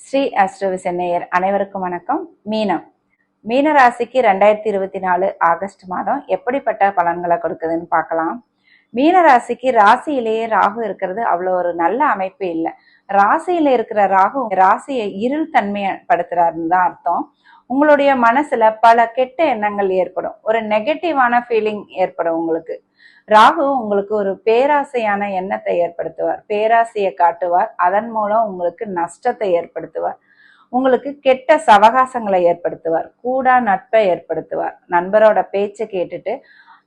ஸ்ரீ ஆஸ்ட்ரோவிஷன் நேயர் அனைவருக்கும் வணக்கம். மீன ராசிக்கு 2024 ஆகஸ்ட் மாதம் எப்படிப்பட்ட பலன்களை கொடுக்குதுன்னு பார்க்கலாம். மீன ராசிக்கு ராசியிலேயே ராகு இருக்கிறது அவ்வளோ ஒரு நல்ல அமைப்பு இல்லை. ராசியில இருக்கிற ராகு ராசியை இருள் தன்மைப்படுத்துறாருன்னு தான் அர்த்தம். உங்களுடைய மனசுல பல கெட்ட எண்ணங்கள் ஏற்படும், ஒரு நெகட்டிவான ஃபீலிங் ஏற்படும். உங்களுக்கு ராகு உங்களுக்கு ஒரு பேராசையான எண்ணத்தை ஏற்படுத்துவார், பேராசையை காட்டுவார், அதன் மூலம் உங்களுக்கு நஷ்டத்தை ஏற்படுத்துவார், உங்களுக்கு கெட்ட சவகாசங்களை ஏற்படுத்துவார், கூடா நட்பை ஏற்படுத்துவார். நண்பரோட பேச்சை கேட்டுட்டு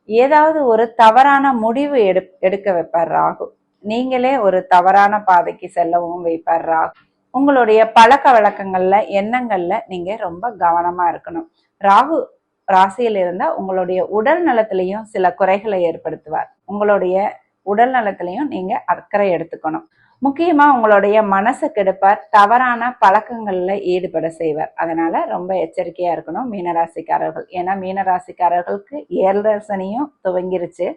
ஏதாவது ஒரு தவறான முடிவு எடுக்க வைப்பார் ராகு. நீங்களே ஒரு தவறான பாதைக்கு செல்லவும் வைப்பார் ராகு. உங்களுடைய பழக்க வழக்கங்கள்ல எண்ணங்கள்ல நீங்க ரொம்ப கவனமா இருக்கணும். ராகு ராசியில் இருந்தா உங்களுடைய உடல் நலத்திலையும் சில குறைகளை ஏற்படுத்துவார். உங்களுடைய உடல் நலத்திலையும் நீங்க அக்கறை எடுத்துக்கணும். முக்கியமா உங்களுடைய மனசை கெடுப்பார், தவறான பழக்கங்கள்ல ஈடுபட செய்வார். அதனால ரொம்ப எச்சரிக்கையா இருக்கணும் மீனராசிக்காரர்கள். ஏன்னா மீனராசிக்காரர்களுக்கு 7 சனியும் துவங்கிருச்சு.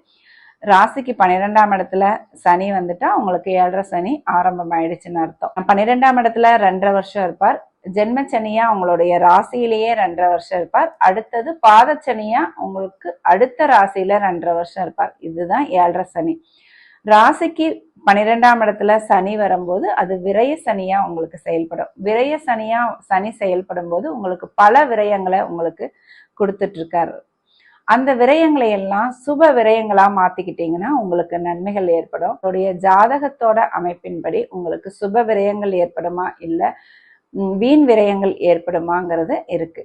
ராசிக்கு 12ஆம் இடத்துல சனி வந்துட்டா உங்களுக்கு 7 சனி ஆரம்பம் ஆயிடுச்சுன்னு அர்த்தம். 12ஆம் இடத்துல 2.5 வருஷம் இருப்பார். ஜென்மச்சனியா உங்களுடைய ராசியிலேயே 2.5 வருஷம் இருப்பார். அடுத்தது பாதச்சனியா உங்களுக்கு அடுத்த ராசியில 2.5 வருஷம் இருப்பார். இதுதான் 7 சனி. ராசிக்கு 12ஆம் இடத்துல சனி வரும்போது அது விரய சனியா உங்களுக்கு செயல்படும். விரய சனியா சனி செயல்படும் போது உங்களுக்கு பல விரயங்களை உங்களுக்கு கொடுத்துட்டு இருக்காரு. அந்த விரயங்களை எல்லாம் சுப விரயங்களா மாத்திக்கிட்டீங்கன்னா உங்களுக்கு நன்மைகள் ஏற்படும். உங்களுடைய ஜாதகத்தோட அமைப்பின்படி உங்களுக்கு சுப விரயங்கள் ஏற்படுமா இல்ல வீண் விரயங்கள் ஏற்படுமாங்கிறது இருக்கு.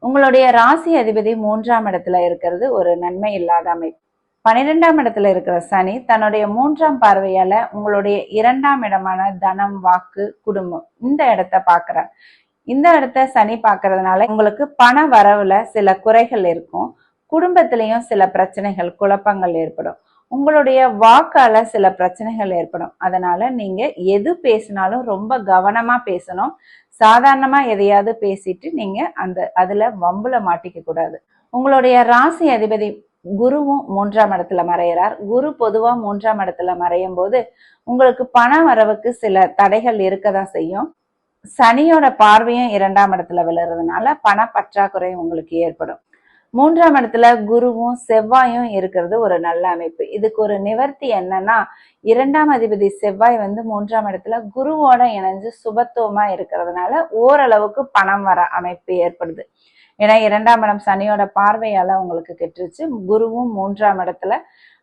உங்களுடைய ராசி அதிபதி 3ஆம் இடத்துல இருக்கிறது ஒரு நன்மை இல்லாத அமைப்பு. 12ஆம் இடத்துல இருக்கிற சனி தன்னுடைய 3ஆம் பார்வையால உங்களுடைய 2ஆம் இடமான தனம், வாக்கு, குடும்பம் இந்த இடத்த பாக்குறார். இந்த இடத்த சனி பாக்குறதுனால உங்களுக்கு பண வரவுல சில குறைகள் இருக்கும். குடும்பத்திலையும் சில பிரச்சனைகள், குழப்பங்கள் ஏற்படும். உங்களுடைய வாக்கால சில பிரச்சனைகள் ஏற்படும். அதனால நீங்க எது பேசினாலும் ரொம்ப கவனமா பேசணும். சாதாரணமா எதையாவது பேசிட்டு நீங்க அதுல வம்புல மாட்டிக்க கூடாது. உங்களுடைய ராசி அதிபதி குருவும் 3ஆம் இடத்துல மறையிறார். குரு பொதுவா 3ஆம் இடத்துல மறையும் போது உங்களுக்கு பண வரவுக்கு சில தடைகள் இருக்கதான் செய்யும். சனியோட பார்வையும் 2ஆம் இடத்துல விழுறதுனால பண பற்றாக்குறை உங்களுக்கு ஏற்படும். 3ஆம் இடத்துல குருவும் செவ்வாயும் இருக்கிறது ஒரு நல்ல அமைப்பு. இதுக்கு ஒரு நிவர்த்தி என்னன்னா, 2ஆம் அதிபதி செவ்வாய் 3ஆம் இடத்துல குருவோட இணைஞ்சு சுபத்துவமா இருக்கிறதுனால ஓரளவுக்கு பணம் வர அமைப்பு ஏற்படுது. ஏன்னா 2ஆம் இடம் சனியோட பார்வையால உங்களுக்கு கெட்டுருச்சு. குருவும் 3ஆம் இடத்துல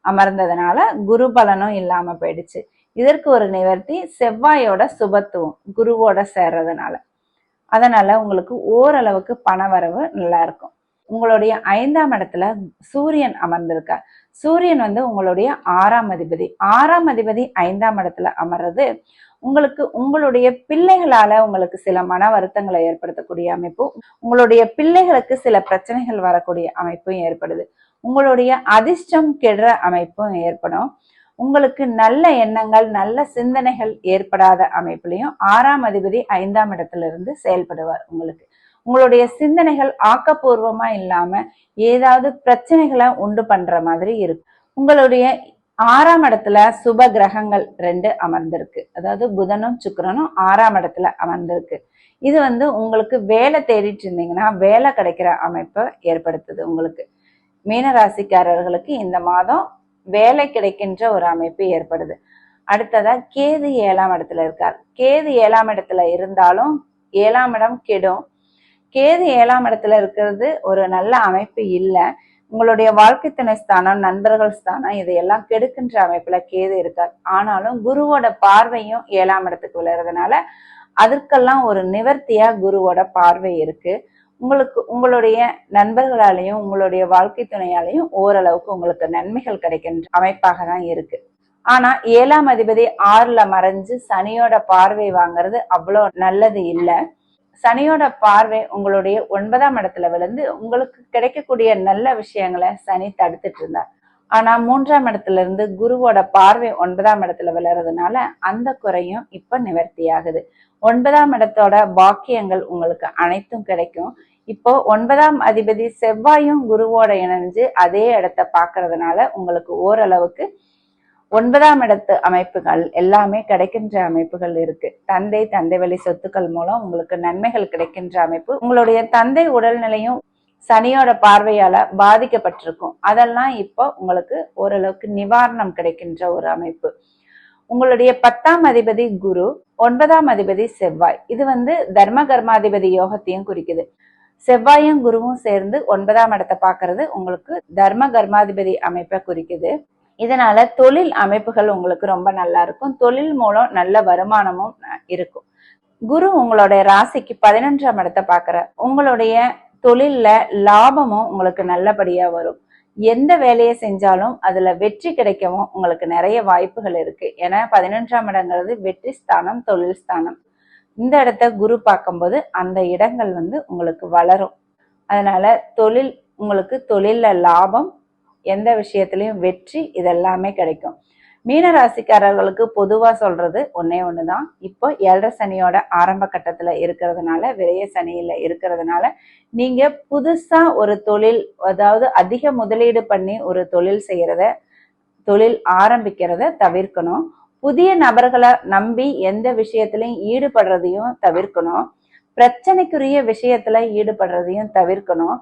அமர்ந்ததுனால குரு பலனும் இல்லாம போயிடுச்சு. இதற்கு ஒரு நிவர்த்தி செவ்வாயோட சுபத்துவம் குருவோட சேர்றதுனால. அதனால உங்களுக்கு ஓரளவுக்கு பண வரவு நல்லா இருக்கும். உங்களுடைய 5ஆம் இடத்துல சூரியன் அமர்ந்திருக்கார். சூரியன் உங்களுடைய 6ஆம் அதிபதி. 6ஆம் அதிபதி 5ஆம் இடத்துல அமர்றது உங்களுக்கு உங்களுடைய பிள்ளைகளால உங்களுக்கு சில மன வருத்தங்களை ஏற்படுத்தக்கூடிய அமைப்பு, உங்களுடைய பிள்ளைகளுக்கு சில பிரச்சனைகள் வரக்கூடிய அமைப்பும் ஏற்படுது. உங்களுடைய அதிர்ஷ்டம் கெடுற அமைப்பும் ஏற்படும். உங்களுக்கு நல்ல எண்ணங்கள், நல்ல சிந்தனைகள் ஏற்படாத அமைப்புலையும் 6ஆம் அதிபதி 5ஆம் இடத்துல இருந்து செயல்படுவார். உங்களுடைய சிந்தனைகள் ஆக்கப்பூர்வமா இல்லாம ஏதாவது பிரச்சனைகளை உண்டு பண்ற மாதிரி இருக்கு. உங்களுடைய 6ஆம் இடத்துல சுப கிரகங்கள் 2 அமர்ந்திருக்கு. அதாவது புதனும் சுக்கிரனும் 6ஆம் இடத்துல அமர்ந்திருக்கு. இது உங்களுக்கு வேலை தேடிட்டு இருந்தீங்கன்னா வேலை கிடைக்கிற அமைப்பை ஏற்படுத்துது. உங்களுக்கு மீனராசிக்காரர்களுக்கு இந்த மாதம் வேலை கிடைக்கின்ற ஒரு அமைப்பு ஏற்படுது. அடுத்ததா கேது 7ஆம் இடத்துல இருக்கார். கேது 7ஆம் இடத்துல இருந்தாலும் 7ஆம் இடம் கெடும். கேது 7ஆம் இடத்துல இருக்கிறது ஒரு நல்ல அமைப்பு இல்லை. உங்களுடைய வாழ்க்கை துணை ஸ்தானம், நண்பர்கள் ஸ்தானம் இதையெல்லாம் கெடுக்கின்ற அமைப்புல கேது இருக்கார். ஆனாலும் குருவோட பார்வையும் 7ஆம் இடத்துக்கு விழுறதுனால அதற்கெல்லாம் ஒரு நிவர்த்தியா குருவோட பார்வை இருக்கு. உங்களுடைய நண்பர்களாலையும் உங்களுடைய வாழ்க்கை துணையாலையும் ஓரளவுக்கு உங்களுக்கு நன்மைகள் கிடைக்கின்ற அமைப்பாக தான் இருக்கு. ஆனா 7ஆம் அதிபதி 6ல மறைஞ்சு சனியோட பார்வை வாங்குறது அவ்வளோ நல்லது இல்லை. சனியோட பார்வை உங்களுடைய 9ஆம் இடத்துல விழுந்து உங்களுக்கு கிடைக்கக்கூடிய நல்ல விஷயங்களை சனி தடுத்துட்டு இருந்தார். ஆனா 3ஆம் இடத்துல இருந்து குருவோட பார்வை 9ஆம் இடத்துல விழுறதுனால அந்த குறையும் இப்ப நிவர்த்தி ஆகுது. 9ஆம் இடத்தோட பாக்கியங்கள் உங்களுக்கு அனைத்தும் கிடைக்கும். இப்போ 9ஆம் அதிபதி செவ்வாயும் குருவோட இணைஞ்சு அதே இடத்த பாக்குறதுனால உங்களுக்கு ஓரளவுக்கு 9ஆம் இடத்து அமைப்புகள் எல்லாமே கிடைக்கின்ற அமைப்புகள் இருக்கு. தந்தை வழி சொத்துக்கள் மூலம் உங்களுக்கு நன்மைகள் கிடைக்கின்ற அமைப்பு. உங்களுடைய தந்தை உடல்நிலையும் சனியோட பார்வையால பாதிக்கப்பட்டிருக்கும். அதெல்லாம் இப்போ உங்களுக்கு ஓரளவுக்கு நிவாரணம் கிடைக்கின்ற ஒரு அமைப்பு. உங்களுடைய 10ஆம் அதிபதி குரு, 9ஆம் அதிபதி செவ்வாய். இது தர்ம கர்மாதிபதி யோகத்தையும் குறிக்குது. செவ்வாயும் குருவும் சேர்ந்து 9ஆம் இடத்தை பாக்குறது உங்களுக்கு தர்ம கர்மாதிபதி அமைப்பை குறிக்குது. இதனால தொழில் அமைப்புகள் உங்களுக்கு ரொம்ப நல்லா இருக்கும். தொழில் மூலம் நல்ல வருமானமும் இருக்கும். குரு உங்களுடைய ராசிக்கு 11ஆம் இடத்தை பாக்குற உங்களுடைய தொழில்ல லாபமும் உங்களுக்கு நல்லபடியா வரும். எந்த வேலையை செஞ்சாலும் அதுல வெற்றி கிடைக்கவும் உங்களுக்கு நிறைய வாய்ப்புகள் இருக்கு. ஏன்னா 11ஆம் இடங்கிறது வெற்றி ஸ்தானம், தொழில் ஸ்தானம். இந்த இடத்த குரு பார்க்கும்போது அந்த இடங்கள் உங்களுக்கு வளரும். அதனால உங்களுக்கு தொழில்ல லாபம், எந்த விஷயத்திலையும் வெற்றி, இதெல்லாமே கிடைக்கும். மீன ராசிக்காரர்களுக்கு பொதுவா சொல்றது ஒன்னே ஒண்ணுதான். இப்போ 7.5 சனியோட ஆரம்ப கட்டத்துல இருக்கிறதுனால, விரைய சனியில இருக்கிறதுனால நீங்க புதுசா ஒரு தொழில், அதாவது அதிக முதலீடு பண்ணி ஒரு தொழில் ஆரம்பிக்கிறத தவிர்க்கணும். புதிய நபர்களை நம்பி எந்த விஷயத்திலையும் ஈடுபடுறதையும் தவிர்க்கணும். பிரச்சனைக்குரிய விஷயத்துல ஈடுபடுறதையும் தவிர்க்கணும்.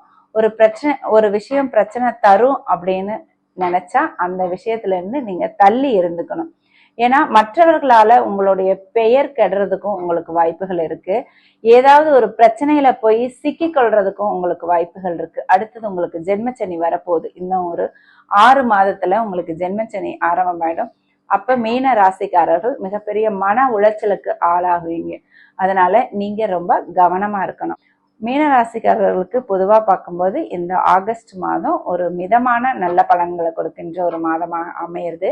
ஒரு விஷயம் பிரச்சனை தரும் அப்படின்னு நினைச்சா அந்த விஷயத்துல இருந்து நீங்க தள்ளி இருந்துக்கணும். ஏன்னா மற்றவர்களால உங்களுடைய பெயர் கெடுறதுக்கும் உங்களுக்கு வாய்ப்புகள் இருக்கு. ஏதாவது ஒரு பிரச்சனையில போய் சிக்கி கொள்றதுக்கும் உங்களுக்கு வாய்ப்புகள் இருக்கு. அடுத்தது உங்களுக்கு ஜென்மச்சனி வரப்போகுது. இன்னும் ஒரு 6 மாதத்துல உங்களுக்கு ஜென்மச்சனி ஆரம்பமாயிடும். அப்ப மீன ராசிக்காரர்கள் மிகப்பெரிய மன உளைச்சலுக்கு ஆளாகுவீங்க. அதனால நீங்க ரொம்ப கவனமா இருக்கணும். மீனராசிக்காரர்களுக்கு பொதுவா பார்க்கும்போது இந்த ஆகஸ்ட் மாதம் ஒரு மிதமான நல்ல பலன்களை கொடுக்கின்ற ஒரு மாதமாக அமையிறது.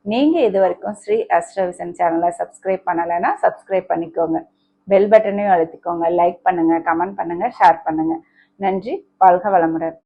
நீங்க இது வரைக்கும் ஸ்ரீ அஸ்ட்ரோவிஷன் சேனலை சப்ஸ்கிரைப் பண்ணலைன்னா சப்ஸ்கிரைப் பண்ணிக்கோங்க. பெல் பட்டனையும் அழுத்திக்கோங்க. லைக் பண்ணுங்க, கமெண்ட் பண்ணுங்க, ஷேர் பண்ணுங்க. நன்றி. வாழ்க வளமுடன்.